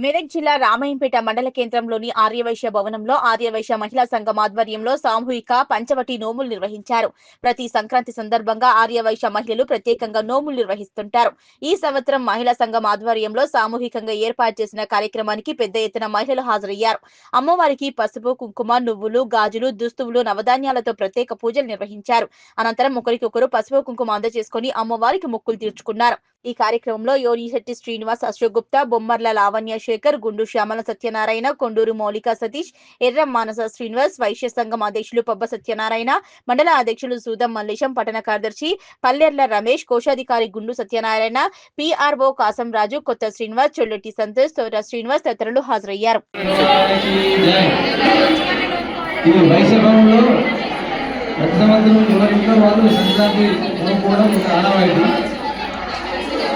మెదక్ జిల్లా రామాయంపేట మండల కేంద్రంలోని ఆర్యవైశ్య భవనంలో ఆర్యవైశ్య మహిళా సంఘం ఆధ్వర్యంలో సామూహిక పంచవటి నోములు నిర్వహించారు. ప్రతి సంక్రాంతి సందర్భంగా ఆర్యవైశ్య మహిళలు ప్రత్యేకంగా నోములు నిర్వహిస్తుంటారు. ఈ సంవత్సరం మహిళా సంఘం ఆధ్వర్యంలో సామూహికంగా ఏర్పాటు చేసిన కార్యక్రమానికి పెద్ద ఎత్తున మహిళలు హాజరయ్యారు. అమ్మవారికి పసుపు, కుంకుమ, నువ్వులు, గాజులు, దుస్తువులు, నవధాన్యాలతో ప్రత్యేక పూజలు నిర్వహించారు. అనంతరం ఒకరికొకరు పసుపు, కుంకుమ అందజేసుకుని అమ్మవారికి మొక్కులు తీర్చుకున్నారు. ఈ కార్యక్రమంలో యోనిశెట్టి శ్రీనివాస్, అశోక్ గుప్తా, బొమ్మర్ల లావణ్య శేఖర్, గుండు శ్యామల సత్యనారాయణ, కొండూరు మౌలిక సతీష్, ఎర్రం మానస శ్రీనివాస్, వైశ్య సంఘం అధ్యక్షులు పబ్బ సత్యనారాయణ, మండల అధ్యక్షులు సూదం మల్లేశం, పట్టణ కార్యదర్శి పల్లెర్ల రమేష్, కోశాధికారి గుండు సత్యనారాయణ, పిఆర్ఓ కాసం రాజు, కొత్త శ్రీనివాస్, చొల్లెట్టి సంతోష్, తోట శ్రీనివాస్ తదితరులు హాజరయ్యారు.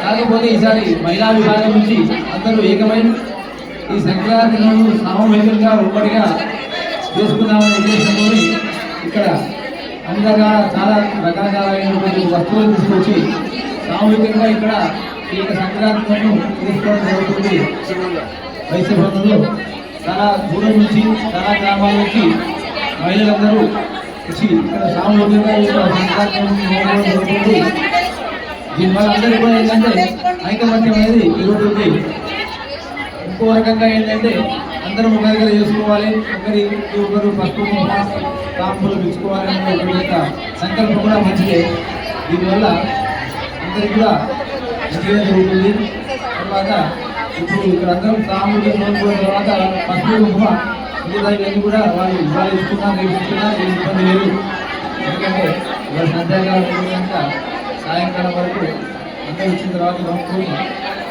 కాకపోతే ఈసారి మహిళా విభాగం నుంచి అందరూ ఏకమై ఈ సంక్రాంతిను సామూహికంగా ఒక్కటిగా చేసుకున్నామనే ఉద్దేశంతో ఇక్కడ అందరూ చాలా రకరకాలైనటువంటి వస్తువులు తీసుకొచ్చి సామూహికంగా ఇక్కడ ఈ యొక్క సంక్రాంతిను తీసుకోవడం జరుగుతుంది. వైశ్యభవనంలో చాలా దూరం నుంచి చాలా గ్రామాల నుంచి మహిళలందరూ వచ్చి ఇక్కడ సామూహికంగా ఈ యొక్క సంక్రాంతిని జరుగుతుంది. దీనివల్ల అందరూ కూడా ఏంటంటే ఐకమత్యం అనేది పెరుగుతుంది. ఇంకో రకంగా ఏంటంటే అందరం ఒక దగ్గర చేసుకోవాలి, ఒకరు పసుపు కాంపులు పెంచుకోవాలి అనే సంకల్పం కూడా మంచిదే. దీనివల్ల అందరికీ కూడా మంచిగా జరుగుతుంది. తర్వాత ఇప్పుడు ఇక్కడ అందరం సామూహిక తర్వాత పసుపు కుంకుమ ఇవన్నీ కూడా వాళ్ళు ఇవాళ ఇస్తున్నా ఇబ్బంది లేదు. ఎందుకంటే వాళ్ళ సంధ్యాకాలం సాయంకాలం వరకు అందరూ ఇచ్చిన తర్వాత నమ్ముకొని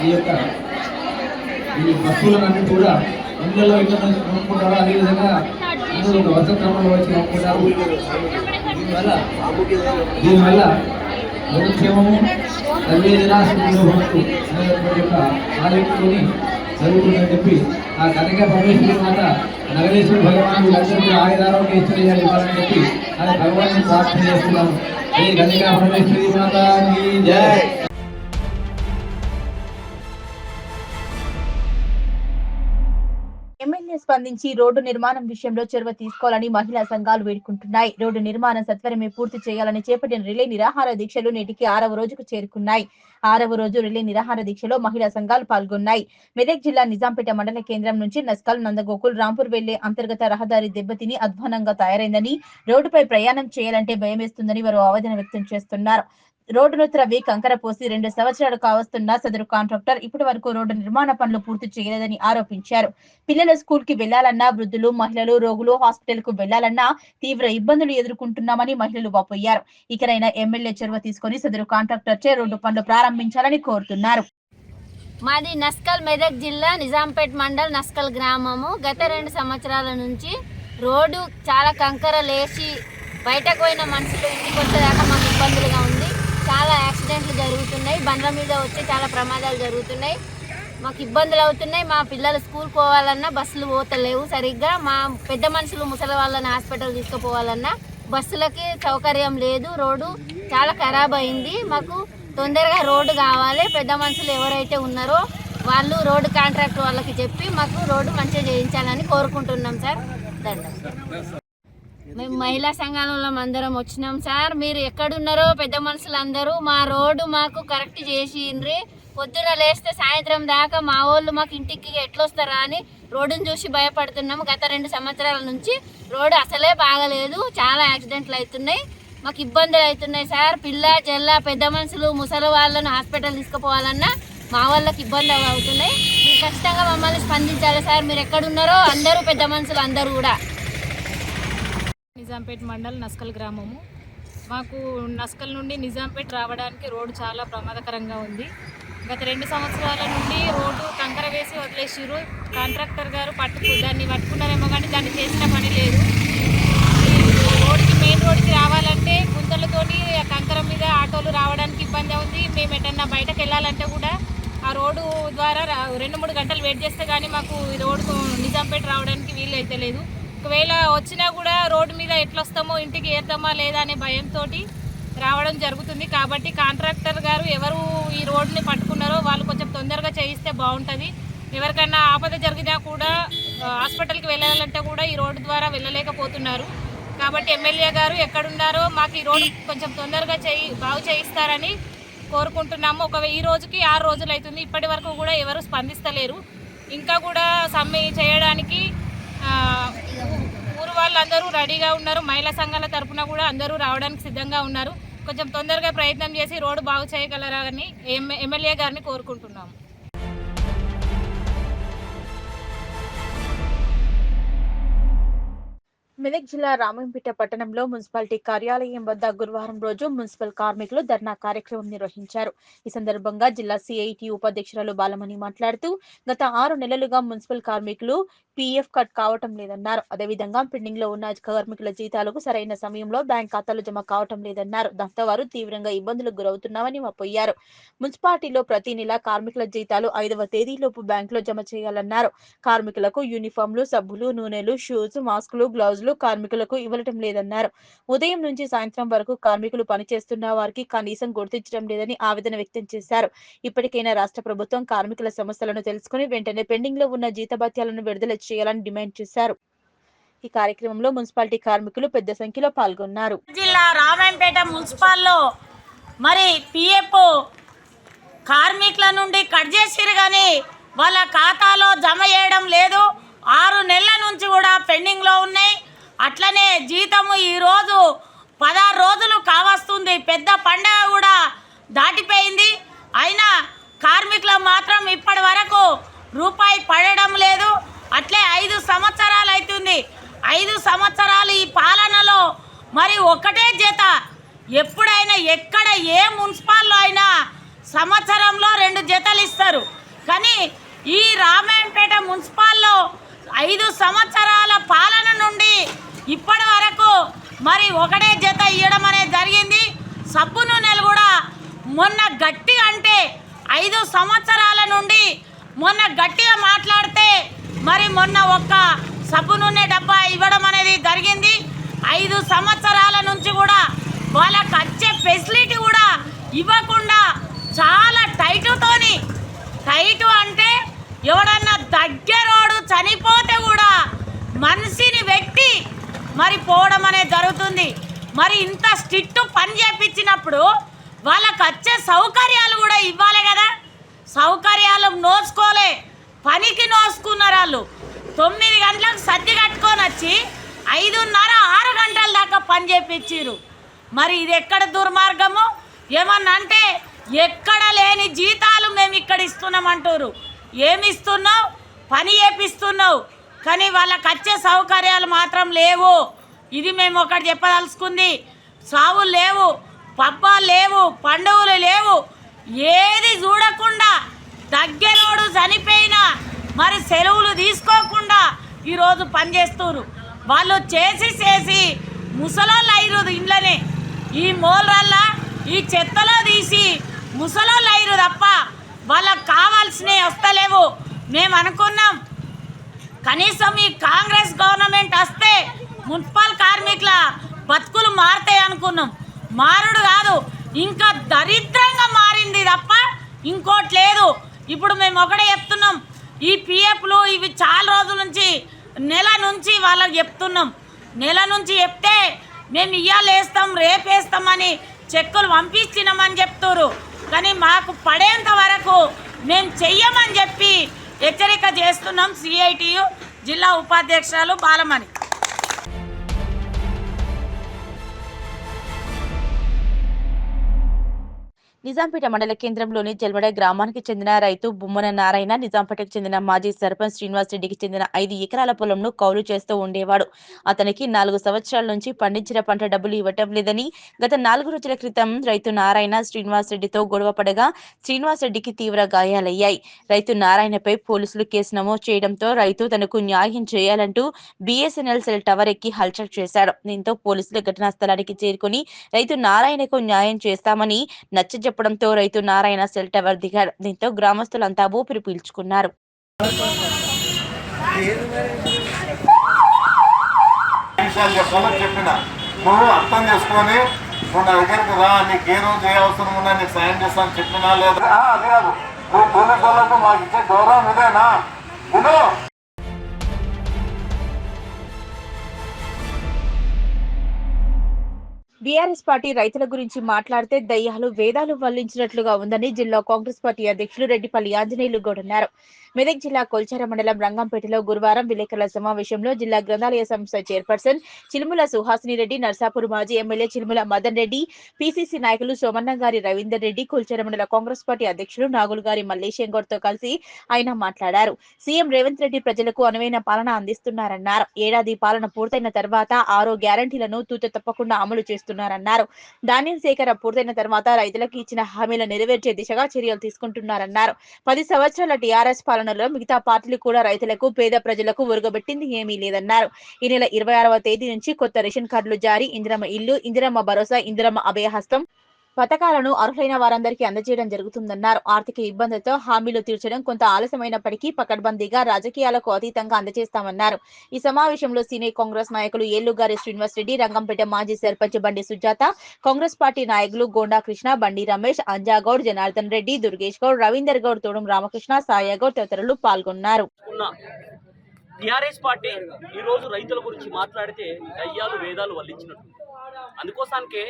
ఈ వస్తువులన్నీ కూడా ఇందులో ఇక్కడ నమ్ముకుంటారు. అదేవిధంగా అందరూ ఒక వసతి క్రమంలో వచ్చి నమ్ముకుంటారు. దీనివల్ల యోగక్షేమము సర్వేదనాశుభక్తు అనేటువంటి యొక్క ఆలోచనతోని జరుగుతుందని చెప్పి ఆ కనక పరమేశ్వరి మాత నగరేశ్వర భగవాను అందరికీ ఆయుధారోగ్య ఇచ్చేయాలి ఇవ్వాలని చెప్పి ఆయన భగవాన్ని ప్రార్థన చేస్తున్నాను. కనికా పరమేశ్వరి మాతా కీ జై. ఎమ్మెల్యే స్పందించి రోడ్డు నిర్మాణం విషయంలో చొరవ తీసుకోవాలని మహిళా సంఘాలు వేడుకుంటున్నాయి. రోడ్డు నిర్మాణం సత్వరమే పూర్తి చేయాలని చేపట్టిన రిలే నిరాహార దీక్షలు నేటికి 6వ రోజుకు చేరుకున్నాయి. 6వ రోజు రిలే నిరాహార దీక్షలో మహిళా సంఘాలు పాల్గొన్నాయి. మెదక్ జిల్లా నిజాంపేట మండల కేంద్రం నుంచి నస్కల్, నందగోకుల్, రాంపూర్ వెళ్లే అంతర్గత రహదారి దెబ్బతిని అధ్వానంగా తయారైందని, రోడ్డుపై ప్రయాణం చేయాలంటే భయమేస్తుందని వారు ఆవేదన వ్యక్తం చేస్తున్నారు. రోడ్డును త్రవ్వి కంకర పోసి 2 సంవత్సరాలు కావస్తున్న సదరు కాంట్రాక్టర్ ఇప్పటి వరకు రోడ్డు నిర్మాణ పనులు పూర్తి చేయలేదని ఆరోపించారు. పిల్లలు స్కూల్ కి వెళ్లాలన్నా, వృద్ధులు, మహిళలు, రోగులు హాస్పిటల్ కు వెళ్లాలన్నా తీవ్ర ఇబ్బందులు ఎదుర్కొంటున్నామని మహిళలు వాపోయారు. ఇకనైనా ఎమ్మెల్యే చొరవ తీసుకుని సదరు కాంట్రాక్టర్ చే రోడ్డు పనులు ప్రారంభించాలని కోరుతున్నారు. మాది నస్కల్, మెదక్ జిల్లా నిజాంపేట్ మండల్ నస్కల్ గ్రామము. గత 2 సంవత్సరాల నుంచి రోడ్డు చాలా కంకర లేచి బయటకు పోయిన మనుషులు ఇంటికి వచ్చేదాకా మాకు ఇబ్బందులుగా ఉంది. చాలా యాక్సిడెంట్లు జరుగుతున్నాయి, బండ్ల మీద వచ్చి చాలా ప్రమాదాలు జరుగుతున్నాయి, మాకు ఇబ్బందులు అవుతున్నాయి. మా పిల్లలు స్కూల్ పోవాలన్నా బస్సులు పోతలేవు సరిగ్గా. మా పెద్ద మనుషులు ముసలి వాళ్ళని హాస్పిటల్ తీసుకుపోవాలన్నా బస్సులకి సౌకర్యం లేదు. రోడ్డు చాలా ఖరాబ్ అయింది. మాకు తొందరగా రోడ్డు కావాలి. పెద్ద మనుషులు ఎవరైతే ఉన్నారో వాళ్ళు రోడ్డు కాంట్రాక్ట్ వాళ్ళకి చెప్పి మాకు రోడ్డు మంచిగా చేయించాలని కోరుకుంటున్నాం సార్. ధన్యవాదాలు. మేము మహిళా సంఘాలలో అందరం వచ్చినాం సార్. మీరు ఎక్కడున్నారో పెద్ద మనుషులందరూ మా రోడ్డు మాకు కరెక్ట్ చేసిండ్రి. పొద్దున లేస్తే సాయంత్రం దాకా మా వాళ్ళు మాకు ఇంటికి ఎట్లొస్తారా అని రోడ్డును చూసి భయపడుతున్నాము. గత 2 సంవత్సరాల నుంచి రోడ్డు అసలే బాగలేదు, చాలా యాక్సిడెంట్లు అవుతున్నాయి, మాకు ఇబ్బందులు అవుతున్నాయి సార్. పిల్ల జల్ల పెద్ద మనుషులు ముసలి వాళ్ళను హాస్పిటల్ తీసుకుపోవాలన్నా మా వాళ్ళకి ఇబ్బందులు అవుతున్నాయి. మీరు ఖచ్చితంగా మమ్మల్ని స్పందించాలి సార్. మీరు ఎక్కడున్నారో అందరూ పెద్ద మనుషులు అందరూ కూడా. నిజాంపేట్ మండల్ నస్కల్ గ్రామము. మాకు నస్కల్ నుండి నిజాంపేట్ రావడానికి రోడ్డు చాలా ప్రమాదకరంగా ఉంది. గత 2 సంవత్సరాల నుండి రోడ్డు కంకర వేసి వదిలేసిరు. కాంట్రాక్టర్ గారు దాన్ని పట్టుకున్నారేమో కానీ దాన్ని చేసిన పని లేదు. రోడ్డుకి మెయిన్ రోడ్డుకి రావాలంటే గుంతలతోని కంకర మీద ఆటోలు రావడానికి ఇబ్బంది ఉంది. మేము ఎటన్నా బయటకు వెళ్ళాలంటే కూడా ఆ రోడ్డు ద్వారా 2-3 గంటలు వెయిట్ చేస్తే కానీ మాకు రోడ్డు నిజాంపేట రావడానికి వీలు అయితే లేదు. ఒకవేళ వచ్చినా కూడా రోడ్డు మీద ఎట్లొస్తామో, ఇంటికి ఏరుతామా లేదా అనే భయంతో రావడం జరుగుతుంది. కాబట్టి కాంట్రాక్టర్ గారు ఎవరు ఈ రోడ్డుని పట్టుకున్నారో వాళ్ళు కొంచెం తొందరగా చేయిస్తే బాగుంటుంది. ఎవరికైనా ఆపద జరిగినా కూడా హాస్పిటల్కి వెళ్ళాలంటే కూడా ఈ రోడ్డు ద్వారా వెళ్ళలేకపోతున్నారు. కాబట్టి ఎమ్మెల్యే గారు ఎక్కడున్నారో మాకు ఈ రోడ్డు కొంచెం తొందరగా బాగు చేయిస్తారని కోరుకుంటున్నాము. ఈ రోజుకి 6 రోజులు అవుతుంది, ఇప్పటి వరకు కూడా ఎవరు స్పందిస్తలేరు. ఇంకా కూడా సమ్మె చేయడానికి ఊరు వాళ్ళందరూ రెడీగా ఉన్నారు. మహిళా సంఘాల తరఫున కూడా అందరూ రావడానికి సిద్ధంగా ఉన్నారు. కొంచెం తొందరగా ప్రయత్నం చేసి రోడ్డు బాగు చేయగలరని ఎమ్మెల్యే గారిని కోరుకుంటున్నాము. మెదక్ జిల్లా రామంపేట పట్టణంలో మున్సిపాలిటీ కార్యాలయం వద్ద గురువారం రోజు మున్సిపల్ కార్మికులు ధర్నా కార్యక్రమం నిర్వహించారు. ఈ సందర్భంగా జిల్లా సిఐటి ఉపాధ్యక్షురాలు బాలమణి మాట్లాడుతూ గత 6 నెలలుగా మున్సిపల్ కార్మికులు పీఎఫ్ కట్ కావటం లేదన్నారు. అదేవిధంగా పెండింగ్ లో ఉన్న కార్మికుల జీతాలకు సరైన సమయంలో బ్యాంక్ ఖాతాలు జమ కావటం లేదన్నారు. దాంతో వారు తీవ్రంగా ఇబ్బందులకు గురవుతున్నామని వాపోయారు. మున్సిపాలిటీలో ప్రతి నెల కార్మికుల జీతాలు 5వ తేదీలోపు బ్యాంకులో జమ చేయాలన్నారు. కార్మికులకు యూనిఫామ్లు, సబ్బులు, నూనెలు, షూస్, మాస్కులు, గ్లౌజులు కార్మికులకు ఇవ్వటం లేదన్నారు. ఉదయం నుంచి సాయంత్రం వరకు కార్మికులు పనిచేస్తున్న వారికి కనీసం గుర్తించడం లేదని ఆవేదన వ్యక్తం చేశారు. ఇప్పటికైనా రాష్ట్ర ప్రభుత్వం కార్మికుల సమస్యలను తెలుసుకుని వెంటనే పెండింగ్ లో ఉన్న జీతభత్యాలను విడుదల చేయాలని డిమాండ్ చేశారు. ఈ కార్యక్రమంలో మున్సిపాలిటీ కార్మికులు పెద్ద సంఖ్యలో పాల్గొన్నారు. జిల్లా రామంపేట మున్సిపాల్లో మరి పిఎఫ్ కార్మికుల నుండి కట్ చేసిరు కానీ వాళ్ళ ఖాతాలో జమ చేయడం లేదు. 6 నెలల నుంచి కూడా పెండింగ్లో ఉన్నాయి. అట్లనే జీతము ఈరోజు 16 రోజులు కావస్తుంది. పెద్ద పండగ కూడా దాటిపోయింది. అయినా కార్మికులకు మాత్రం ఇప్పటి వరకు రూపాయి పడడం లేదు. అట్లే 5 సంవత్సరాలు అవుతుంది. 5 సంవత్సరాలు ఈ పాలనలో మరి ఒకటే జత. ఎప్పుడైనా ఎక్కడ ఏ మున్సిపాల్లో అయినా సంవత్సరంలో 2 జతలు ఇస్తారు. కానీ ఈ రామాయంపేట మున్సిపాల్లో 5 సంవత్సరాల పాలన నుండి ఇప్పటి వరకు మరి ఒకటే జత ఇవ్వడం అనేది జరిగింది. సబ్బు నూనెలు కూడా మొన్న గట్టిగా అంటే 5 సంవత్సరాల నుండి మొన్న గట్టిగా మాట్లాడితే మరి మొన్న ఒక్క సబ్బు నూనె డబ్బా ఇవ్వడం అనేది జరిగింది. 5 సంవత్సరాల నుంచి కూడా వాళ్ళకి వచ్చే ఫెసిలిటీ కూడా ఇవ్వకుండా చాలా టైటు అంటే ఎవడన్నా దగ్గరోడు చనిపోతే కూడా మనిషిని వ్యక్తి మరి పోవడం అనేది జరుగుతుంది. మరి ఇంత స్ట్రిక్ట్ పని చేపించినప్పుడు వాళ్ళకి వచ్చే సౌకర్యాలు కూడా ఇవ్వాలి కదా. సౌకర్యాలు నోచుకోలే, పనికి నోసుకున్నారు. వాళ్ళు 9 గంటలకు సర్ది కట్టుకొని వచ్చి 5:30, 6 గంటల దాకా పని చేపించారు. మరి ఇది ఎక్కడ దుర్మార్గము? ఏమన్నా అంటే ఎక్కడ లేని జీతాలు మేము ఇక్కడ ఇస్తున్నామంటారు. ఏమి ఇస్తున్నావు? పని చేపిస్తున్నావు, కానీ వాళ్ళకి వచ్చే సౌకర్యాలు మాత్రం లేవు. ఇది మేము ఒకటి చెప్పదలుచుకుంది. సావులు లేవు, పబ్బాలు లేవు, పండుగలు లేవు, ఏది చూడకుండా దగ్గరోడు చనిపోయినా మరి సెలవులు తీసుకోకుండా ఈరోజు పనిచేస్తున్నారు. వాళ్ళు చేసి ముసలోళ్ళు అయ్యారు. ఇంట్లోనే ఈ మోల్రల్లా ఈ చెత్తలో తీసి ముసలోళ్ళు అయ్యారు తప్ప వాళ్ళకు కావాల్సినవి వస్తలేవు. మేము అనుకున్నాం కనీసం ఈ కాంగ్రెస్ గవర్నమెంట్ వస్తే మున్సిపల్ కార్మికుల బతుకులు మారుతాయి అనుకున్నాం. మారుడు కాదు, ఇంకా దరిద్రంగా మారింది తప్ప ఇంకోటి లేదు. ఇప్పుడు మేము ఒకటే చెప్తున్నాం, ఈ పిఎఫ్లు ఇవి చాలా రోజుల నుంచి నెల నుంచి వాళ్ళకి చెప్తున్నాం. నెల నుంచి చెప్తే మేము ఇవాళ వేస్తాం రేపు వేస్తామని చెక్కులు పంపించినామని చెప్తారు. కానీ మాకు పడేంత వరకు మేము చెయ్యమని చెప్పి హెచ్చరిక చేస్తున్నాం. సిఐటియు జిల్లా ఉపాధ్యక్షురాలు బాలమణి. నిజాంపేట మండల కేంద్రంలోని జల్మడ గ్రామానికి చెందిన రైతు బొమ్మన నారాయణ నిజాంపేటకు చెందిన మాజీ సర్పంచ్ శ్రీనివాస్ రెడ్డికి చెందిన 5 ఎకరాల పొలంను కౌలు చేస్తూ ఉండేవాడు. అతనికి 4 సంవత్సరాల నుంచి పండించిన పంట డబ్బులు ఇవ్వటం లేదని గత 4 రోజుల క్రితం రైతు నారాయణ శ్రీనివాస్ రెడ్డితో గొడవ పడగా శ్రీనివాస్ రెడ్డికి తీవ్ర గాయాలయ్యాయి. రైతు నారాయణపై పోలీసులు కేసు నమోదు చేయడంతో రైతు తనకు న్యాయం చేయాలంటూ బిఎస్ఎన్ఎల్ సెల్ టవర్ ఎక్కి హల్చల్ చేశాడు. దీంతో పోలీసులు ఘటనా స్థలానికి చేరుకుని రైతు నారాయణకు న్యాయం చేస్తామని చెప్పడంతో రైతు నారాయణ సెల్ టవర్ దిగాడు. దీంతో గ్రామస్తులంతా ఊపిరి పీల్చుకున్నారు. చెప్పిన నువ్వు అర్థం చేసుకొని నువ్వు నా దగ్గరికి రా, నీకు ఏ రోజు ఏ అవసరం ఉన్నా నీకు సాయం చేస్తాను చెప్పినా లేదా? అది కాదు, పోలీసు వాళ్ళకు మాకు ఇచ్చే గౌరవం ఇదేనా? ఇదో బీఆర్ఎస్ పార్టీ రైతుల గురించి మాట్లాడితే దయ్యాలు వేదాలు వల్లించినట్లుగా ఉందని జిల్లా కాంగ్రెస్ పార్టీ అధ్యక్షులు రెడ్డిపల్లి ఆంజనేయులు గౌడ్ అన్నారు. మెదక్ జిల్లా కొల్చార మండలం రంగంపేటలో గురువారం విలేకరుల సమావేశంలో జిల్లా గ్రంథాలయ సంస్థ చైర్పర్సన్ చిలుముల సుహాసిని రెడ్డి, నర్సాపూర్ మాజీ ఎమ్మెల్యే చిలుముల మదన్ రెడ్డి, పీసీసీ నాయకులు సోమన్నగారి రవీందర్ రెడ్డి, కొల్చార మండల కాంగ్రెస్ పార్టీ అధ్యక్షులు నాగులుగారి మల్లేశం గౌడ్ తో కలిసి ఆయన మాట్లాడారు. సీఎం రేవంత్ రెడ్డి ప్రజలకు అనువైన పాలన అందిస్తున్నారన్నారు. ఏడాది పాలన పూర్తయిన తర్వాత 6 గ్యారంటీలను తూచ తప్పకుండా అమలు చేస్తున్నారన్నారు. ధాన్యం సేకరణ పూర్తయిన తర్వాత రైతులకు ఇచ్చిన హామీలను నెరవేర్చే దిశగా చర్యలు తీసుకుంటున్నారన్నారు. 10 సంవత్సరాల టీఆర్ఎస్ పాలనలో మిగతా పార్టీలు కూడా రైతులకు, పేద ప్రజలకు ఒరగబెట్టింది ఏమీ లేదన్నారు. ఈ నెల 26వ తేదీ నుంచి కొత్త రేషన్ కార్డులు జారీ, ఇందిరమ్మ ఇల్లు, ఇందిరమ్మ భరోసా, ఇందిరమ్మ అభయహస్తం పథకాలను అర్హులైన వారందరికీ అందజేయడం జరుగుతుందన్నారు. ఆర్థిక ఇబ్బందులతో హామీలు తీర్చడం కొంత ఆలస్యమైనప్పటికీ పకడ్బందీగా రాజకీయాలకు అతీతంగా అందజేస్తామన్నారు. ఈ సమావేశంలో సీనియర్ కాంగ్రెస్ నాయకులు ఏళ్లుగారి శ్రీనివాస్ రెడ్డి, రంగంపేట మాజీ సర్పంచ్ బండి సుజాత, కాంగ్రెస్ పార్టీ నాయకులు గోండా కృష్ణ, బండి రమేష్, అంజాగౌడ్, జనార్దన్ రెడ్డి, దుర్గేష్ గౌడ్, రవీందర్ గౌడ్, తోడం రామకృష్ణ, సాయగౌడ్ తదితరులు పాల్గొన్నారు. టీఆర్ఎస్ పార్టీ ఈరోజు రైతుల గురించి మాట్లాడితే దయ్యాలు వేదాలు వల్లించినట్టు. అందుకోసానికే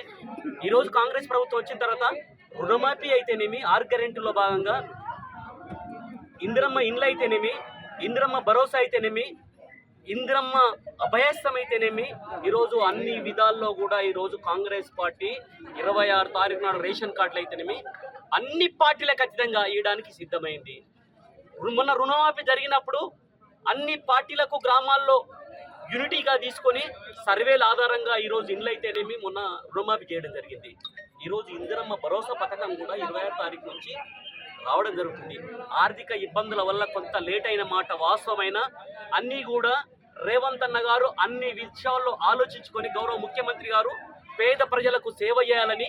ఈరోజు కాంగ్రెస్ ప్రభుత్వం వచ్చిన తర్వాత రుణమాఫీ అయితేనేమి, 6 గ్యారెంటీలో భాగంగా ఇందిరమ్మ ఇండ్లు అయితేనేమి, ఇందిరమ్మ భరోసా అయితేనేమి, ఇందిరమ్మ అభయస్థం అయితేనేమి, ఈరోజు అన్ని విధాల్లో కూడా ఈరోజు కాంగ్రెస్ పార్టీ 26 తారీఖు నాడు రేషన్ కార్డులు అయితేనేమి అన్ని పార్టీలకు ఖచ్చితంగా ఇవ్వడానికి సిద్ధమైంది. మొన్న రుణమాఫీ జరిగినప్పుడు అన్ని పార్టీలకు గ్రామాల్లో యూనిటీగా తీసుకొని సర్వేల ఆధారంగా ఈరోజు ఇండ్లు అయితేనేమి మొన్న రుణమాఫీ చేయడం జరిగింది. ఈరోజు ఇందిరమ్మ భరోసా పథకం కూడా 26 తారీఖు నుంచి రావడం జరుగుతుంది. ఆర్థిక ఇబ్బందుల వల్ల కొంత లేట్ అయిన మాట వాస్తవమైన అన్నీ కూడా రేవంత్ అన్న గారు అన్ని విషయాల్లో ఆలోచించుకొని గౌరవ ముఖ్యమంత్రి గారు పేద ప్రజలకు సేవ చేయాలని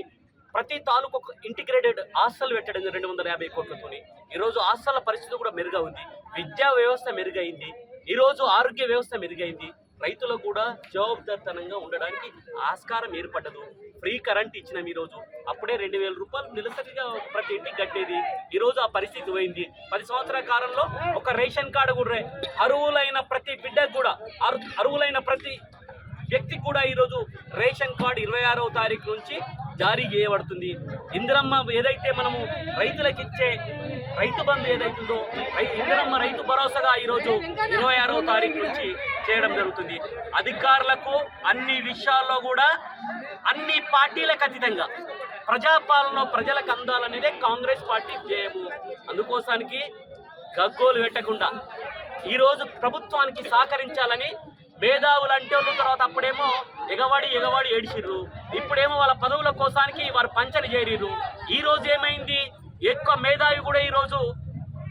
ప్రతి తాలూకు ఇంటిగ్రేటెడ్ హాస్టల్ పెట్టడం 250 కోట్లతోని. ఈరోజు హాస్టల్ల పరిస్థితి కూడా మెరుగా ఉంది. విద్యా వ్యవస్థ మెరుగైంది. ఈరోజు ఆరోగ్య వ్యవస్థ మెరుగైంది. రైతులకు కూడా జవాబుదారితనంగా ఉండడానికి ఆస్కారం ఏర్పడ్డదు. ఫ్రీ కరెంట్ ఇచ్చినాం ఈరోజు. అప్పుడే 2000 రూపాయలు నెలసరిగా ప్రతి ఇంటికి కట్టేది. ఈరోజు ఆ పరిస్థితి పోయింది. 10 సంవత్సరాల కాలంలో ఒక రేషన్ కార్డు కూడా అర్హులైన ప్రతి బిడ్డకు కూడా అర్హులైన ప్రతి వ్యక్తికి కూడా ఈరోజు రేషన్ కార్డు 26వ తారీఖు నుంచి జారీ చేయబడుతుంది. ఇందిరమ్మ ఏదైతే మనము రైతులకు ఇచ్చే రైతు బంధు ఏదైతుందో ఇందిరమ్మ రైతు భరోసాగా ఈరోజు 26వ తారీఖు నుంచి చేయడం జరుగుతుంది. అధికారులకు అన్ని విషయాల్లో కూడా అన్ని పార్టీలకు అతీతంగా ప్రజాపాలన ప్రజలకు అందాలనేదే కాంగ్రెస్ పార్టీ ధ్యేయము. అందుకోసానికి గగ్గోలు పెట్టకుండా ఈరోజు ప్రభుత్వానికి సహకరించాలని మేధావులు అంటే తర్వాత అప్పుడేమో ఎగవాడి ఏడిచిర్రు, ఇప్పుడేమో వాళ్ళ పదవుల కోసానికి వారు పంచని చేరిర్రు. ఈరోజు ఏమైంది? ఎక్కువ మేధావి కూడా ఈరోజు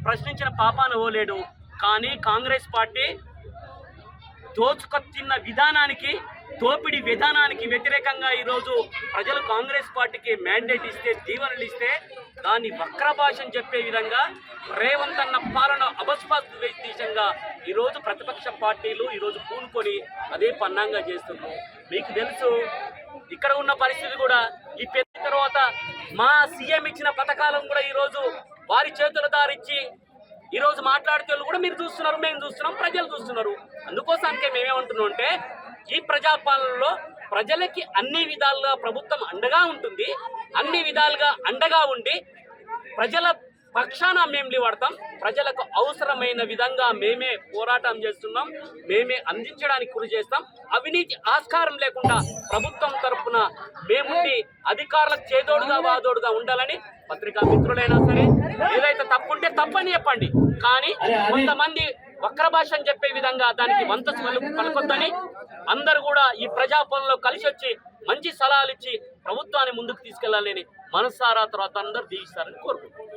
ప్రశ్నించిన పాపాన పోలేడు. కానీ కాంగ్రెస్ పార్టీ దోచుకొచ్చిన విధానానికి, దోపిడీ విధానానికి వ్యతిరేకంగా ఈరోజు ప్రజలు కాంగ్రెస్ పార్టీకి మ్యాండేట్ ఇస్తే, దీవెనలు ఇస్తే దాన్ని వక్రభాషం చెప్పే విధంగా రేవంత్ అన్న పాలన అభస్పాదితంగా ఈరోజు ప్రతిపక్ష పార్టీలు ఈరోజు పూనుకొని అదే పన్నాంగా చేస్తున్నారు. మీకు తెలుసు ఇక్కడ ఉన్న పరిస్థితి కూడా ఈ పెద్ద తర్వాత మా సీఎం ఇచ్చిన పథకాలను కూడా ఈరోజు వారి చేతుల దారిచ్చి ఈరోజు మాట్లాడితే కూడా మీరు చూస్తున్నారు, మేము చూస్తున్నాం, ప్రజలు చూస్తున్నారు. అందుకోసానికే మేమేమంటున్నాం అంటే ఈ ప్రజాపాలనలో ప్రజలకి అన్ని విధాలుగా ప్రభుత్వం అండగా ఉంటుంది. అన్ని విధాలుగా అండగా ఉండి ప్రజల పక్షాన మేము నిలబడతాం. ప్రజలకు అవసరమైన విధంగా మేమే పోరాటం చేస్తున్నాం, మేమే అందించడానికి కృషి చేస్తాం. అవినీతి ఆస్కారం లేకుండా ప్రభుత్వం తరఫున మేముండి అధికారులకు చేదోడుగా వాదోడుగా ఉండాలని పత్రికా మిత్రులైనా సరే ఏదైతే తప్పుంటే తప్పని చెప్పండి. కానీ కొంతమంది వక్ర భాషను చెప్పే విధంగా దానికి వంతసు పలకొద్దని అందరూ కూడా ఈ ప్రజాపాలనలో కలిసి వచ్చి మంచి సలహాలు ఇచ్చి ప్రభుత్వాన్ని ముందుకు తీసుకెళ్లాలని మనసారా తర్వాత అందరూ దీవిస్తారని కోరుకుంటున్నాను.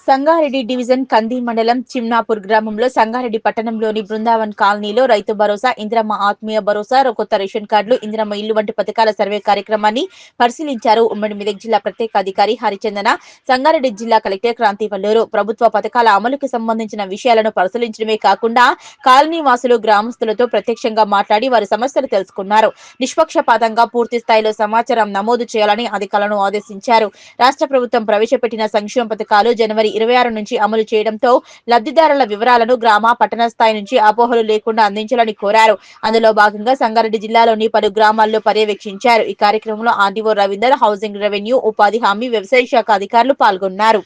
సంగారెడ్డి డివిజన్ కంది మండలం చిమ్నాపూర్ గ్రామంలో సంగారెడ్డి పట్టణంలోని బృందావన్ కాలనీలో రైతు భరోసా, ఇందిరమ్మ ఆత్మీయ భరోసా, కొత్త రేషన్ కార్డులు, ఇందిరమ్మ ఇల్లు వంటి పథకాల సర్వే కార్యక్రమాన్ని పరిశీలించారు ఉమ్మడి మెదక్ జిల్లా ప్రత్యేక అధికారి హరిచందన. సంగారెడ్డి జిల్లా కలెక్టర్ క్రాంతి వల్లూరు ప్రభుత్వ పథకాల అమలుకు సంబంధించిన విషయాలను పరిశీలించడమే కాకుండా కాలనీ వాసులు, గ్రామస్తులతో ప్రత్యక్షంగా మాట్లాడి వారి సమస్యలు తెలుసుకున్నారు. నిష్పక్షపాతంగా పూర్తి స్థాయిలో సమాచారం నమోదు చేయాలని అధికారులను ఆదేశించారు. రాష్ట్ర ప్రభుత్వం ప్రవేశపెట్టిన సంక్షేమ పథకాలు జనవరి 26 నుంచి అమలు చేయడంతో లబ్ధిదారుల వివరాలను గ్రామ, పట్టణ స్థాయి నుంచి అపోహలు లేకుండా అందించాలని కోరారు. అందులో భాగంగా సంగారెడ్డి జిల్లాలోని పలు గ్రామాల్లో పర్యవేక్షించారు. ఈ కార్యక్రమంలో ఆర్డీఓ రవీందర్, హౌసింగ్, రెవెన్యూ, ఉపాధి హామీ, వ్యవసాయ శాఖ అధికారులు పాల్గొన్నారు.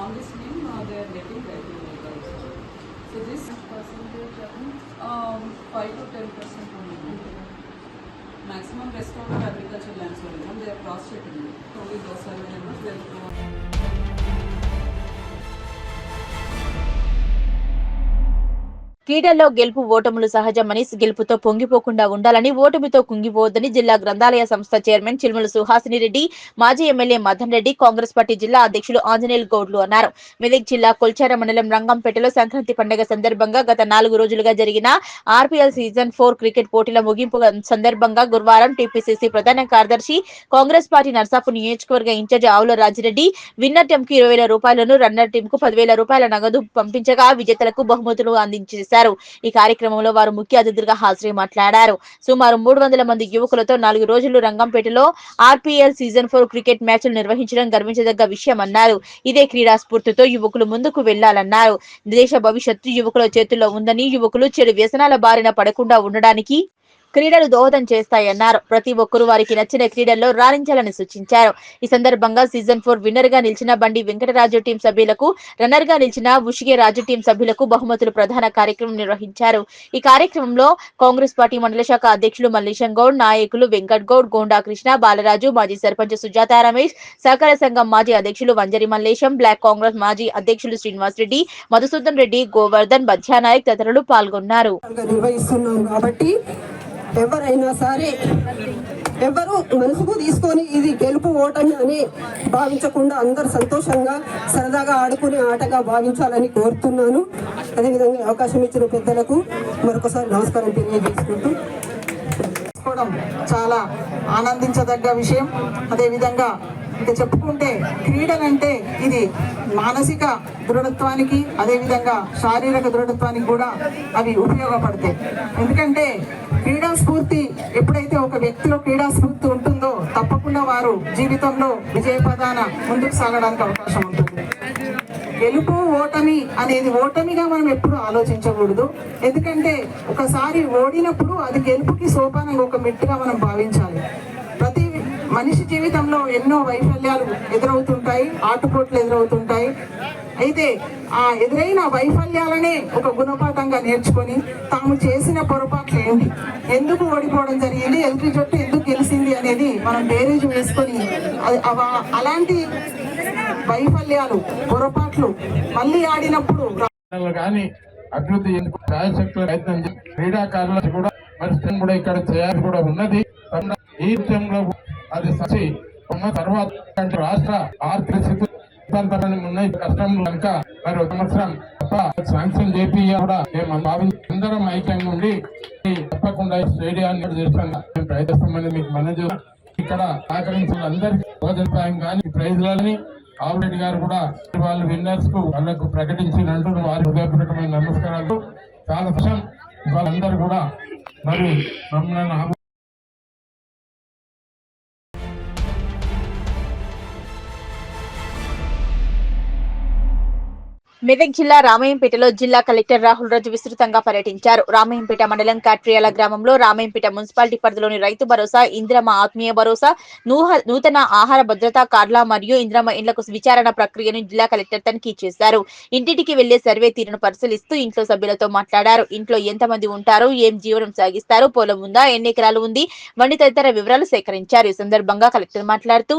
On this name, they are getting regular also. So this percentage, 5 to 10% only. Maximum rest of the agricultural lands only. They are cross-checking. Only those are available. They are క్రీడల్లో గెలుపు, ఓటములు సహజమని, గెలుపుతో పొంగిపోకుండా ఉండాలని, ఓటమితో కుంగిపోవద్దని జిల్లా గ్రంథాలయ సంస్థ చైర్మన్ చిల్మల సుహాసిని రెడ్డి, మాజీ ఎమ్మెల్యే మదన్ రెడ్డి, కాంగ్రెస్ పార్టీ జిల్లా అధ్యక్షులు ఆంజనేయులు గౌడ్లు అన్నారు. మెదక్ జిల్లా కొల్చార మండలం రంగంపేటలో సంక్రాంతి పండుగ సందర్భంగా గత 4 రోజులుగా జరిగిన ఆర్పీఎల్ సీజన్ 4 క్రికెట్ పోటీల ముగింపు సందర్భంగా గురువారం టీపీసీసీ ప్రధాన కార్యదర్శి, కాంగ్రెస్ పార్టీ నర్సాపూర్ నియోజకవర్గ ఇన్ఛార్జి ఆవుల రాజిరెడ్డి విన్నర్ టీమ్ కు 20,000 రూపాయలను, రన్నర్ టీమ్ కు 10,000 రూపాయల నగదు పంపించగా విజేతలకు బహుమతులు అందించారు. ఈ కార్యక్రమంలో వారు ముఖ్య అతిథులుగా హాజరై మాట్లాడారు. సుమారు 300 మంది యువకులతో 4 రోజులు రంగంపేటలో ఆర్పీఎల్ సీజన్ 4 క్రికెట్ మ్యాచ్లు నిర్వహించడం గర్వించదగ్గ విషయమన్నారు. ఇదే క్రీడా స్ఫూర్తితో యువకులు ముందుకు వెళ్లాలన్నారు. దేశ భవిష్యత్తు యువకుల చేతుల్లో ఉందని, యువకులు చెడు వ్యసనాల బారిన పడకుండా ఉండడానికి క్రీడలు దోహదం చేస్తాయన్నారు. ప్రతి ఒక్కరూ వారికి నచ్చిన క్రీడల్లో రాణించాలని సూచించారు. ఈ సందర్భంగా సీజన్ 4 విన్నర్ గా నిలిచిన బండి వెంకటరాజు టీం సభ్యులకు, రన్నర్ గా నిలిచిన ఉషిగే రాజు టీం సభ్యులకు బహుమతులు ప్రధాన కార్యక్రమం నిర్వహించారు. ఈ కార్యక్రమంలో కాంగ్రెస్ పార్టీ మండల శాఖ అధ్యక్షులు మల్లేశం గౌడ్, నాయకులు వెంకట్ గౌడ్, గోండా కృష్ణ, బాలరాజు, మాజీ సర్పంచ్ సుజాత రమేష్, సహకార సంఘం మాజీ అధ్యక్షులు వంజరి మల్లేశం, బ్లాక్ కాంగ్రెస్ మాజీ అధ్యక్షులు శ్రీనివాస్ రెడ్డి, మధుసూదన్ రెడ్డి, గోవర్ధన్, బధ్యానాయక్ తదితరులు పాల్గొన్నారు. ఎవరైనా సరే ఎవరు మనసుకు తీసుకొని ఇది గెలుపు, ఓటమి అని భావించకుండా అందరు సంతోషంగా సరదాగా ఆడుకునే ఆటగా భావించాలని కోరుతున్నాను. అదేవిధంగా అవకాశం ఇచ్చిన పెద్దలకు మరొకసారి నమస్కారం తెలియజేసుకుంటూ చాలా ఆనందించదగ్గ విషయం. అదేవిధంగా ఇంకా చెప్పుకుంటే క్రీడలంటే ఇది మానసిక దృఢత్వానికి, అదేవిధంగా శారీరక దృఢత్వానికి కూడా అవి ఉపయోగపడతాయి. ఎందుకంటే క్రీడా స్ఫూర్తి ఎప్పుడైతే ఒక వ్యక్తిలో క్రీడా స్ఫూర్తి ఉంటుందో తప్పకుండా వారు జీవితంలో విజయపదాన ముందుకు సాగడానికి అవకాశం ఉంటుంది. గెలుపు, ఓటమి అనేది ఓటమిగా మనం ఎప్పుడు ఆలోచించకూడదు. ఎందుకంటే ఒకసారి ఓడినప్పుడు అది గెలుపుకి సోపానంగా ఒక మెట్టుగా మనం భావించాలి. ప్రతి మనిషి జీవితంలో ఎన్నో వైఫల్యాలు ఎదురవుతుంటాయి, ఆటుపోట్లు ఎదురవుతుంటాయి. అయితే ఆ ఎదురైన వైఫల్యాలనే ఒక గుణపాఠంగా నేర్చుకొని తాము చేసిన పొరపాట్లు ఏంటి, ఎందుకు ఓడిపోవడం జరిగింది, ఎదుటి జట్టు ఎందుకు గెలిచింది అనేది మనం బేరీజు వేసుకొని అలాంటి వైఫల్యాలు, పొరపాట్లు మళ్ళీ ఆడినప్పుడు కానీ అభివృద్ధి ఎందుకు ఛాయశక్తుల ప్రయత్నం క్రీడాకారులకు కూడా పరిస్థితి కూడా ఇక్కడ చేయాలి కూడా ఉన్నది. ఈ విషయంలో అది సచి ఉన్న తర్వాత రాష్ట్ర ఆర్థిక స్థితి ఉన్నాయి, కష్టం కనుక మరి ఒక సంవత్సరం తప్ప శాంక్షన్ చేపి కూడా మేము అందరం ఐక్యంగా ఉండి తప్పకుండా స్టేడియాన్ని మేము ప్రయత్నిస్తామని మీకు మనవి. ఇక్కడ సహకరించిన అందరికీ భోజనపాయం కానీ ప్రైజ్లని ఆల్రెడీ గారు కూడా వాళ్ళు విన్నర్స్ కు వాళ్ళకు ప్రకటించినట్టు వారి హృదయపూర్వకమైన నమస్కారాలు. చాలా సంతోషం. వాళ్ళందరూ కూడా మరి మమ్మల్ని మెదక్ జిల్లా రామయ్యంపేటలో జిల్లా కలెక్టర్ రాహుల్ రాజు విస్తృతంగా పర్యటించారు. రామయ్యంపేట మండలం కాట్రియాల గ్రామంలో రామయ్యంపేట మున్సిపాలిటీ పరిధిలోని రైతు భరోసా, ఇందిరమ్మ ఆత్మీయ భరోసా, నూతన ఆహార భద్రతా కార్డుల మరియు ఇందిరమ్మ ఇండ్లకు విచారణ ప్రక్రియను జిల్లా కలెక్టర్ తనిఖీ చేశారు. ఇంటింటికి వెళ్లే సర్వే తీరును పరిశీలిస్తూ ఇంట్లో సభ్యులతో మాట్లాడారు. ఇంట్లో ఎంతమంది ఉంటారు, ఏం జీవనం సాగిస్తారు, పొలం ఉందా, ఎన్ని ఎకరాలు ఉంది వంటి తదితర వివరాలు సేకరించారు. ఈ సందర్భంగా కలెక్టర్ మాట్లాడుతూ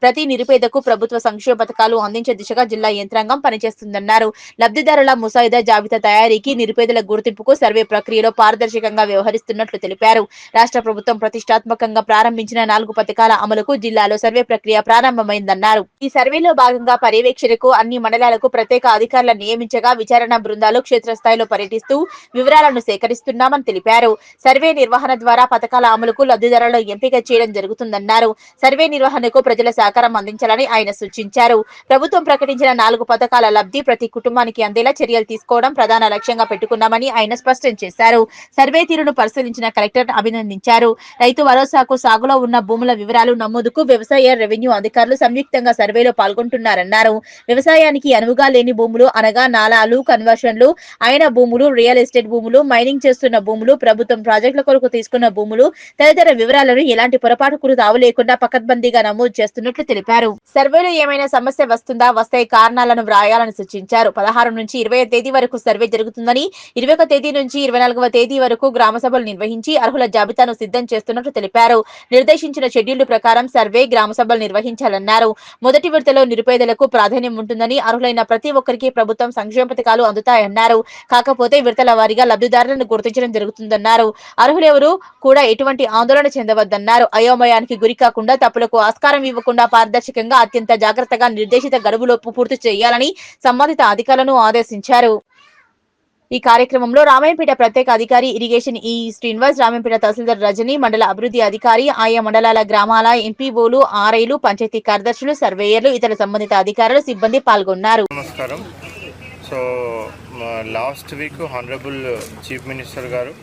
ప్రతి నిరుపేదకు ప్రభుత్వ సంక్షేమ పథకాలు అందించే దిశగా జిల్లా యంత్రాంగం పనిచేస్తుందన్నారు. లబ్ధిదారుల ముసాయిదా జాబితా తయారీకి, నిరుపేదల గుర్తింపుకు సర్వే ప్రక్రియలో పారదర్శకంగా వ్యవహరిస్తున్నట్లు తెలిపారు. రాష్ట్ర ప్రభుత్వం ప్రతిష్టాత్మకంగా ప్రారంభించిన 4 పథకాల అమలుకు జిల్లాలో సర్వే ప్రక్రియ ప్రారంభమైందన్నారు. ఈ సర్వేలో భాగంగా పర్యవేక్షణకు అన్ని మండలాలకు ప్రత్యేక అధికారులను నియమించగా విచారణ బృందాలు క్షేత్రస్థాయిలో పర్యటిస్తూ వివరాలను సేకరిస్తున్నామని తెలిపారు. సర్వే నిర్వహణ ద్వారా పథకాల అమలుకు లబ్ధిదారులను ఎంపిక చేయడం జరుగుతుందన్నారు. సర్వే నిర్వహణకు ప్రజల సహకారం అందించాలని ఆయన సూచించారు. ప్రభుత్వం ప్రకటించిన 4 పథకాల లబ్ధి ప్రతి కుటుంబానికి అందేలా చర్యలు తీసుకోవడం ప్రధాన లక్ష్యంగా పెట్టుకున్నామని ఆయన స్పష్టం చేశారు. సర్వే తీరును పరిశీలించిన కలెక్టర్ అభినందించారు. రైతు భరోసాకు సాగులో ఉన్న భూముల వివరాలు నమోదుకు వ్యవసాయ, రెవెన్యూ అధికారులు సంయుక్తంగా సర్వేలో పాల్గొంటున్నారన్నారు. వ్యవసాయానికి అనువుగా లేని భూములు అనగా నాలాలు, కన్వర్షన్లు అయిన భూములు, రియల్ ఎస్టేట్ భూములు, మైనింగ్ చేస్తున్న భూములు, ప్రభుత్వం ప్రాజెక్టుల కొరకు తీసుకున్న భూములు తదితర వివరాలను ఎలాంటి పొరపాటుకు తావు లేకుండా పకడ్బందీగా నమోదు చేస్తున్నట్లు తెలిపారు. సర్వేలో ఏమైనా సమస్య వస్తుందా, వస్తే కారణాలను వ్రాయాలని సూచించారు. 16 నుంచి 20వ తేదీ వరకు సర్వే జరుగుతుందని, 21వ తేదీ నుంచి 24వ తేదీ వరకు గ్రామ సభలు నిర్వహించి అర్హుల జాబితాను సిద్ధం చేస్తున్నట్లు తెలిపారు. నిర్దేశించిన షెడ్యూల్ ప్రకారం సర్వే, గ్రామ సభలు నిర్వహించాలన్నారు. మొదటి విడతలో నిరుపేదలకు ప్రాధాన్యం ఉంటుందని, అర్హులైన ప్రతి ఒక్కరికి ప్రభుత్వం సంక్షేమ పథకాలు అందుతాయన్నారు. కాకపోతే విడతల వారీగా లబ్ధిదారులను గుర్తించడం జరుగుతుందన్నారు. అర్హులెవరూ కూడా ఎటువంటి ఆందోళన చెందవద్దన్నారు. అయోమయానికి గురి కాకుండా, తప్పులకు ఆస్కారం ఇవ్వకుండా పారదర్శకంగా అత్యంత జాగ్రత్తగా నిర్దేశిత గడువులోపు పూర్తి చేయాలని సంబంధిత అధికారులను ఆదేశించారు. ఈ కార్యక్రమంలో రామయ్యంపేట ప్రత్యేక అధికారి ఇరిగేషన్ ఈ శ్రీనివాస్, రామయ్యంపేట తహసీల్దార్ రజని, మండల అభివృద్ధి అధికారి, ఆయా మండలాల గ్రామాల ఎంపీఓలు, ఆర్ఐలు, పంచాయతీ కార్యదర్శులు, సర్వేయర్లు, ఇతర సంబంధిత అధికారులు, సిబ్బంది పాల్గొన్నారు. నమస్కారం. So last week honourable chief minister గారు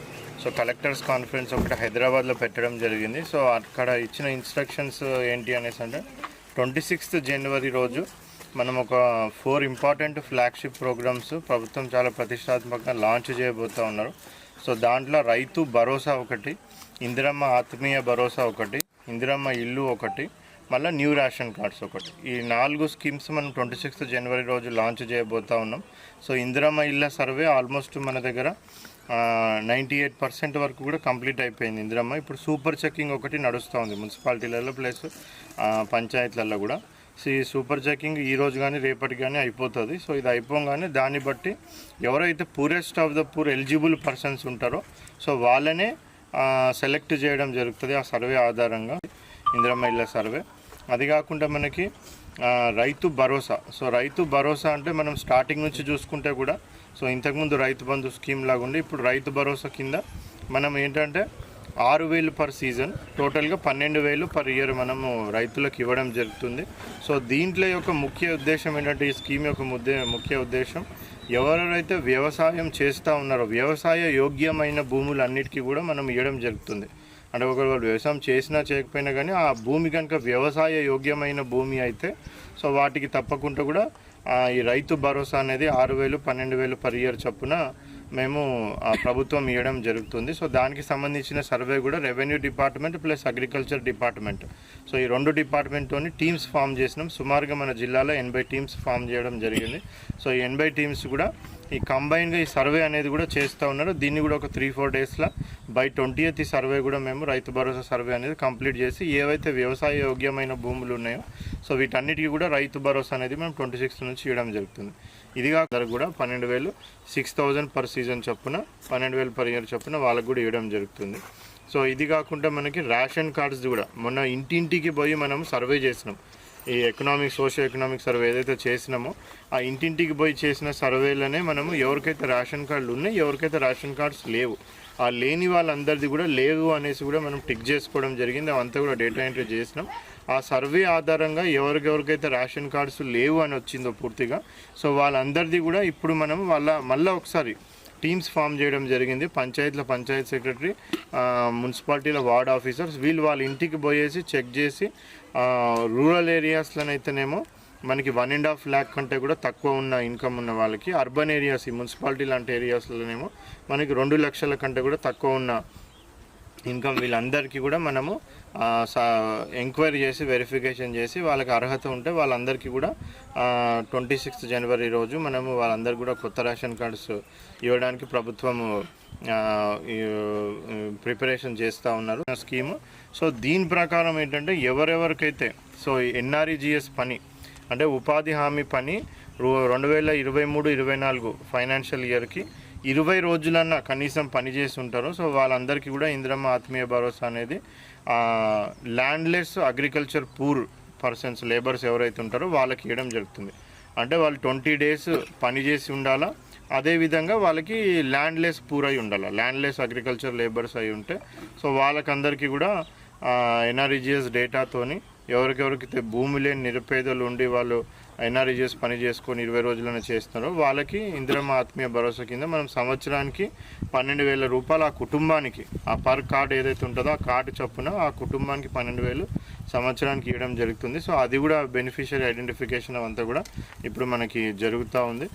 కలెక్టర్స్ కాన్ఫరెన్స్ ఒకటి హైదరాబాద్లో పెట్టడం జరిగింది. సో అక్కడ ఇచ్చిన ఇన్స్ట్రక్షన్స్ ఏంటి అనేసి అంటే 26th జనవరి రోజు మనం ఒక 4 ఇంపార్టెంట్ ఫ్లాగ్షిప్ ప్రోగ్రామ్స్ ప్రభుత్వం చాలా ప్రతిష్టాత్మకంగా లాంచ్ చేయబోతూ ఉన్నారు. సో దాంట్లో రైతు భరోసా ఒకటి, ఇందిరమ్మ ఆత్మీయ భరోసా ఒకటి, ఇందిరమ్మ ఇల్లు ఒకటి, మళ్ళీ న్యూ రేషన్ కార్డ్స్ ఒకటి. ఈ 4 స్కీమ్స్ మనం 26th జనవరి రోజు లాంచ్ చేయబోతూ ఉన్నాం. సో ఇందిరమ్మ ఇళ్ళ సర్వే ఆల్మోస్ట్ మన దగ్గర 98% వరకు కూడా కంప్లీట్ అయిపోయింది ఇందిరమ్మ. ఇప్పుడు సూపర్ చెకింగ్ ఒకటి నడుస్తూ ఉంది మున్సిపాలిటీలలో ప్లస్ పంచాయతీలలో కూడా. సో ఈ సూపర్ చెకింగ్ ఈ రోజు కానీ రేపటి కానీ అయిపోతుంది. సో ఇది అయిపోగానే దాన్ని బట్టి ఎవరైతే poorest of the poor eligible persons ఉంటారో సో వాళ్ళనే సెలెక్ట్ చేయడం జరుగుతుంది ఆ సర్వే ఆధారంగా, ఇందిరమ్మ ఇళ్ళ సర్వే. అది కాకుండా మనకి రైతు భరోసా. సో రైతు భరోసా అంటే మనం స్టార్టింగ్ నుంచి చూసుకుంటే కూడా సో ఇంతకుముందు రైతు బంధు స్కీమ్ లాగా ఉండి ఇప్పుడు రైతు భరోసా కింద మనం ఏంటంటే 6,000 పర్ సీజన్, టోటల్గా 12,000 పర్ ఇయర్ మనము రైతులకు ఇవ్వడం జరుగుతుంది. సో దీంట్లో యొక్క ముఖ్య ఉద్దేశం ఏంటంటే ఈ స్కీమ్ యొక్క ముఖ్య ఉద్దేశం ఎవరెవరైతే వ్యవసాయం చేస్తూ ఉన్నారో వ్యవసాయ యోగ్యమైన భూములన్నిటికీ కూడా మనం ఇవ్వడం జరుగుతుంది. అంటే ఒకరు వాళ్ళు వ్యవసాయం చేసినా చేయకపోయినా కానీ ఆ భూమి కనుక వ్యవసాయ యోగ్యమైన భూమి అయితే సో వాటికి తప్పకుండా కూడా ఈ రైతు భరోసా అనేది 6,000, 12,000 పర్ ఇయర్ చొప్పున మేము ప్రభుత్వం ఇవ్వడం జరుగుతుంది. సో దానికి సంబంధించిన సర్వే కూడా revenue department plus agriculture department, so ఈ 2 డిపార్ట్మెంట్తోని టీమ్స్ ఫామ్ చేసినాం. సుమారుగా మన జిల్లాలో 80 టీమ్స్ ఫామ్ చేయడం జరిగింది. సో ఈ 80 టీమ్స్ కూడా ఈ కంబైన్గా ఈ సర్వే అనేది కూడా చేస్తూ ఉన్నారు. దీన్ని కూడా ఒక 3-4 డేస్లో బై 20th ఈ సర్వే కూడా మేము రైతు భరోసా సర్వే అనేది కంప్లీట్ చేసి ఏవైతే వ్యవసాయ యోగ్యమైన భూములు ఉన్నాయో సో వీటన్నిటికీ కూడా రైతు భరోసా అనేది మేము 26th నుంచి ఇవ్వడం జరుగుతుంది. ఇదిగా కూడా 12,000, 6,000 పర్ సీజన్ చొప్పున 12,000 పర్ ఇయర్ చొప్పున వాళ్ళకు కూడా ఇవ్వడం జరుగుతుంది. సో ఇది కాకుండా మనకి రేషన్ కార్డ్స్ కూడా మొన్న ఇంటింటికి పోయి మనం సర్వే చేసినాం. ఈ సోషల్ ఎకనామిక్ సర్వే ఏదైతే చేసినామో ఆ ఇంటింటికి పోయి చేసిన సర్వేలోనే మనము ఎవరికైతే రేషన్ కార్డులు ఉన్నాయి, ఎవరికైతే రేషన్ కార్డ్స్ లేవు, ఆ లేని వాళ్ళందరిది కూడా లేవు అనేసి కూడా మనం టిక్ చేసుకోవడం జరిగింది. అవంతా కూడా డేటా ఎంట్రీ చేసినాం. ఆ సర్వే ఆధారంగా ఎవరికైతే రేషన్ కార్డ్స్ లేవు అని వచ్చిందో పూర్తిగా సో వాళ్ళందరిది కూడా ఇప్పుడు మనం మళ్ళీ ఒకసారి టీమ్స్ ఫామ్ చేయడం జరిగింది. పంచాయత్ సెక్రటరీ, మున్సిపాలిటీలో వార్డ్ ఆఫీసర్స్ వీళ్ళు వాళ్ళ ఇంటికి పోయేసి చెక్ చేసి రూరల్ ఏరియాస్లోనైతేనేమో మనకి 1.5 lakh కంటే కూడా తక్కువ ఉన్న ఇన్కమ్ ఉన్న వాళ్ళకి, అర్బన్ ఏరియాస్ ఈ మున్సిపాలిటీ లాంటి ఏరియాస్లోనేమో మనకి 2 లక్షల కంటే కూడా తక్కువ ఉన్న ఇన్కమ్ వీళ్ళందరికీ కూడా మనము ఎంక్వైరీ చేసి వెరిఫికేషన్ చేసి వాళ్ళకి అర్హత ఉంటే వాళ్ళందరికీ కూడా 26 జనవరి రోజు మనము వాళ్ళందరికీ కూడా కొత్త రేషన్ కార్డ్స్ ఇవ్వడానికి ప్రభుత్వము ప్రిపరేషన్ చేస్తూ ఉన్నారు స్కీము. సో దీని ప్రకారం ఏంటంటే ఎవరెవరికైతే సో ఎన్ఆర్ఈజీఎస్ పని అంటే ఉపాధి హామీ పని 2023-24 ఫైనాన్షియల్ ఇయర్కి 20 రోజులన్నా కనీసం పనిచేసి ఉంటారు. సో వాళ్ళందరికీ కూడా ఇందిరమ్మ ఆత్మీయ భరోసా అనేది landless agriculture poor persons labours ఎవరైతే ఉంటారో వాళ్ళకి ఇవ్వడం జరుగుతుంది. అంటే వాళ్ళు 20 days పనిచేసి ఉండాలా, అదేవిధంగా వాళ్ళకి ల్యాండ్లెస్ పూర్ అయి ఉండాలి, ల్యాండ్లెస్ అగ్రికల్చర్ లేబర్స్ అయి ఉంటే సో వాళ్ళకందరికీ కూడా ఎన్ఆర్ఈజీఎస్ డేటాతోని ఎవరికెవరికి భూమి లేని నిరుపేదలు ఉండి వాళ్ళు ఎన్ఆర్ఈజీఎస్ పని చేసుకొని 20 రోజులను చేస్తున్నారో వాళ్ళకి ఇందిరమ్మ ఆత్మీయ భరోసా కింద మనం సంవత్సరానికి 12,000 రూపాయలు ఆ కుటుంబానికి, ఆ పర్ కార్డు ఏదైతే ఉంటుందో ఆ కార్డు చొప్పున ఆ కుటుంబానికి 12,000 సంవత్సరానికి ఇవ్వడం జరుగుతుంది. సో అది కూడా బెనిఫిషియరీ ఐడెంటిఫికేషన్ అవంతా కూడా ఇప్పుడు మనకి జరుగుతూ ఉంది.